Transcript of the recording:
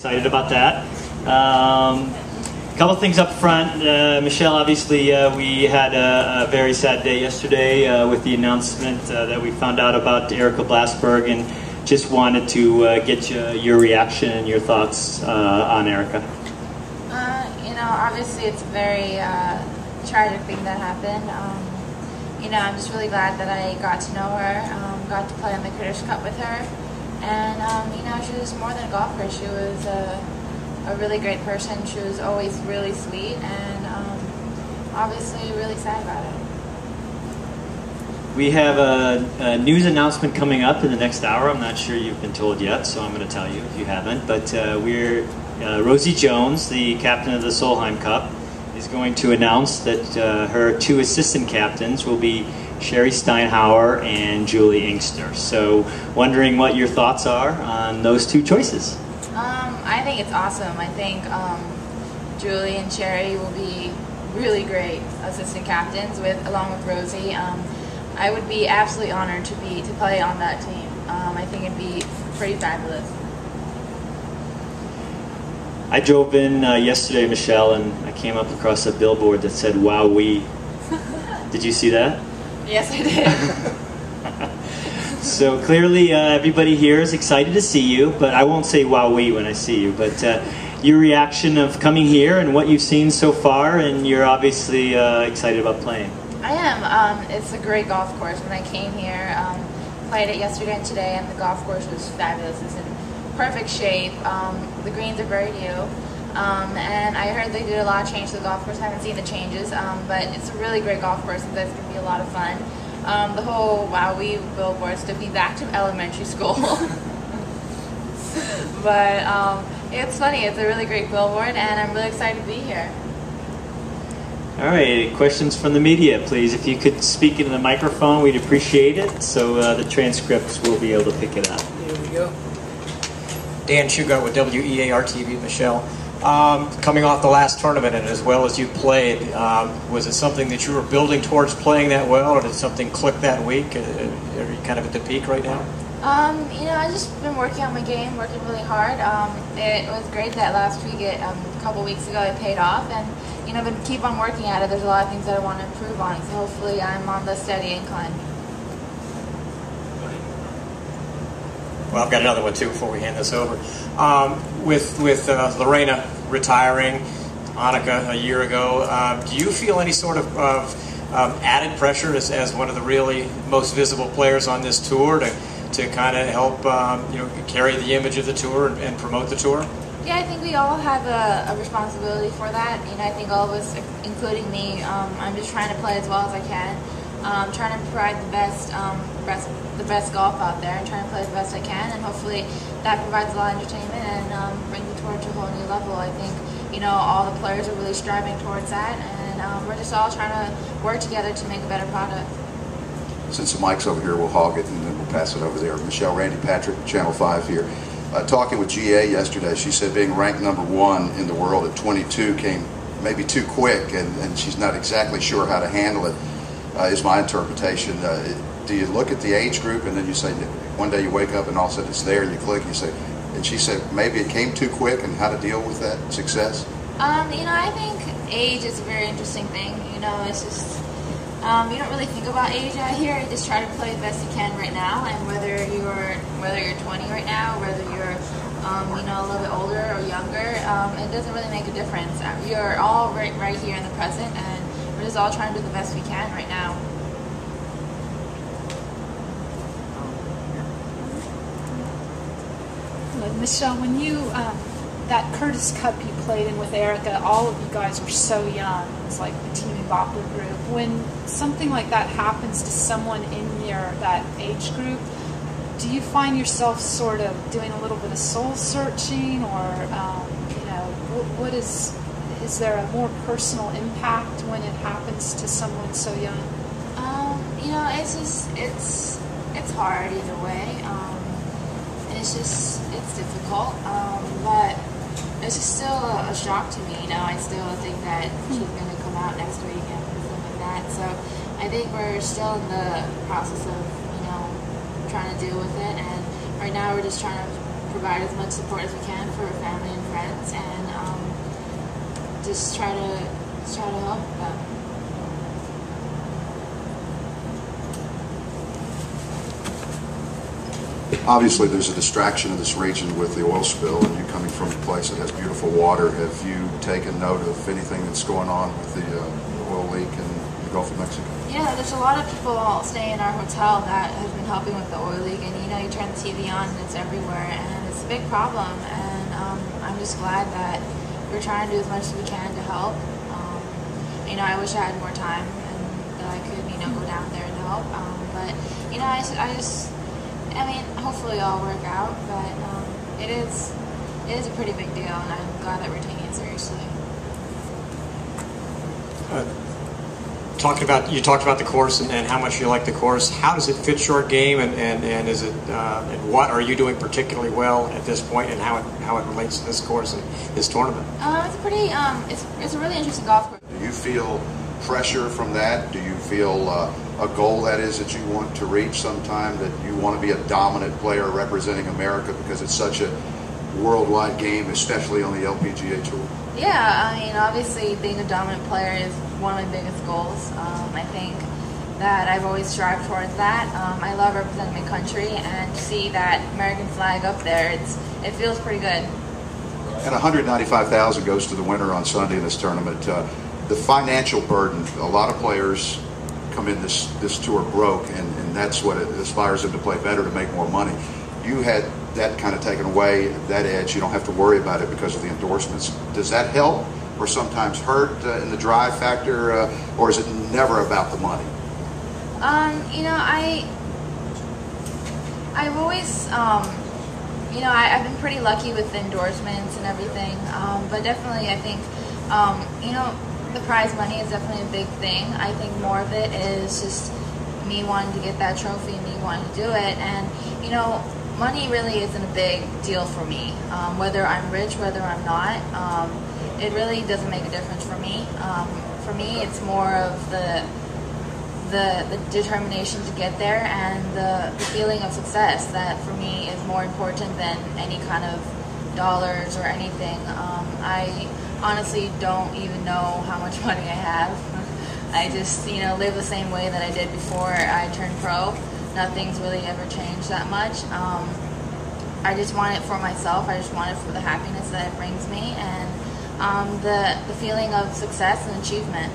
excited about that. A couple things up front. Michelle, obviously, we had a very sad day yesterday with the announcement that we found out about Erica Blasberg, and just wanted to get your reaction and your thoughts on Erica. Obviously it's a very tragic thing that happened. I'm just really glad that I got to know her, got to play on the British Cup with her, and she was more than a golfer. She was a really great person. She was always really sweet, and obviously really sad about it. We have a news announcement coming up in the next hour. I'm not sure you've been told yet, so I'm going to tell you if you haven't. But Rosie Jones, the captain of the Solheim Cup, is going to announce that her two assistant captains will be Sherry Steinhauer and Julie Inkster. So wondering what your thoughts are on those two choices. I think it's awesome. I think Julie and Sherry will be really great assistant captains along with Rosie. I would be absolutely honored to play on that team. I think it'd be pretty fabulous. I drove in yesterday, Michelle, and I came up across a billboard that said "Wowee." Did you see that? Yes, I did. So clearly everybody here is excited to see you, but I won't say "Wowee" when I see you. But your reaction of coming here and what you've seen so far, and you're obviously excited about playing. I am. It's a great golf course. When I came here, played it yesterday and today, and the golf course was fabulous. It's in perfect shape. The greens are very new, and I heard they did a lot of change to the golf course. I haven't seen the changes, but it's a really great golf course, and that's going to be a lot of fun. The whole Wowee billboard took me back to elementary school. But it's funny. It's a really great billboard, and I'm really excited to be here. All right, questions from the media, please. If you could speak into the microphone, we'd appreciate it, so the transcripts will be able to pick it up. Here we go. Dan Shugart with WEAR TV, Michelle. Coming off the last tournament, and as well as you played, was it something that you were building towards playing that well, or did something click that week? Are you kind of at the peak right now? I just been working on my game, working really hard. It was great that last week, a couple weeks ago, it paid off, and I've been keep on working at it. There's a lot of things that I want to improve on, so hopefully I'm on the steady incline. Well, I've got another one too before we hand this over. With Lorena retiring, Annika a year ago, do you feel any sort of added pressure as one of the really most visible players on this tour to kind of help carry the image of the tour and promote the tour? Yeah, I think we all have a responsibility for that. I think all of us, including me, I'm just trying to play as well as I can. Trying to provide the best golf out there, and trying to play the best I can, and hopefully that provides a lot of entertainment and brings the tour to a whole new level. I think all the players are really striving towards that, and we're just all trying to work together to make a better product. Since the mic's over here, we'll hog it and then we'll pass it over there. Michelle, Randy Patrick, Channel 5 here. Talking with GA yesterday, she said being ranked #1 in the world at 22 came maybe too quick, and she's not exactly sure how to handle it, is my interpretation. Do you look at the age group and then you say, one day you wake up and all of a sudden it's there and you click and you say, and she said maybe it came too quick, and how to deal with that success? I think age is a very interesting thing. It's just, you don't really think about age out here. You just try to play the best you can right now, and whether you're 20 right now, whether you're a little bit older or younger, it doesn't really make a difference. You're all right here in the present, and we're just all trying to do the best we can right now. Michelle, when that Curtis Cup you played in with Erica, all of you guys were so young. It was like the Team Bopper group. When something like that happens to someone in that age group, do you find yourself sort of doing a little bit of soul searching, or what is there a more personal impact when it happens to someone so young? It's hard either way. It's difficult, but it's just still a shock to me. I still think that she's going to come out next week and something like that. So I think we're still in the process of trying to deal with it, and right now we're just trying to provide as much support as we can for family and friends, and just try to help them. Obviously, there's a distraction in this region with the oil spill, and you coming from a place that has beautiful water. Have you taken note of anything that's going on with the oil leak in the Gulf of Mexico? Yeah, there's a lot of people staying in our hotel that have been helping with the oil leak, and you turn the TV on and it's everywhere, and it's a big problem. And I'm just glad that we're trying to do as much as we can to help. I wish I had more time and that I could go down there and help. But I mean, hopefully it'll all work out, but it is a pretty big deal, and I'm glad that we're taking it seriously. You talked about the course and how much you like the course. How does it fit your game, and is it and what are you doing particularly well at this point, and how it relates to this course and this tournament? It's pretty. It's a really interesting golf course. Do you feel pressure from that? Do you feel a goal that you want to reach sometime, that you want to be a dominant player representing America because it's such a worldwide game, especially on the LPGA Tour? Yeah, I mean, obviously being a dominant player is one of my biggest goals. I think that I've always strived towards that. I love representing my country, and to see that American flag up there, it feels pretty good. And $195,000 goes to the winner on Sunday in this tournament. The financial burden, a lot of players come in this tour broke, and that's what it inspires them to play better, to make more money. You had that kind of taken away, that edge. You don't have to worry about it because of the endorsements. Does that help or sometimes hurt in the drive factor, or is it never about the money? I've always, I've been pretty lucky with the endorsements and everything, but definitely I think, the prize money is definitely a big thing. I think more of it is just me wanting to get that trophy and me wanting to do it, and money really isn't a big deal for me. Whether I'm rich, whether I'm not, it really doesn't make a difference for me. For me, it's more of the determination to get there, and the feeling of success that for me is more important than any kind of dollars or anything. I honestly don't even know how much money I have. I just live the same way that I did before I turned pro. Nothing's really ever changed that much. I just want it for myself. I just want it for the happiness that it brings me, and the feeling of success and achievement.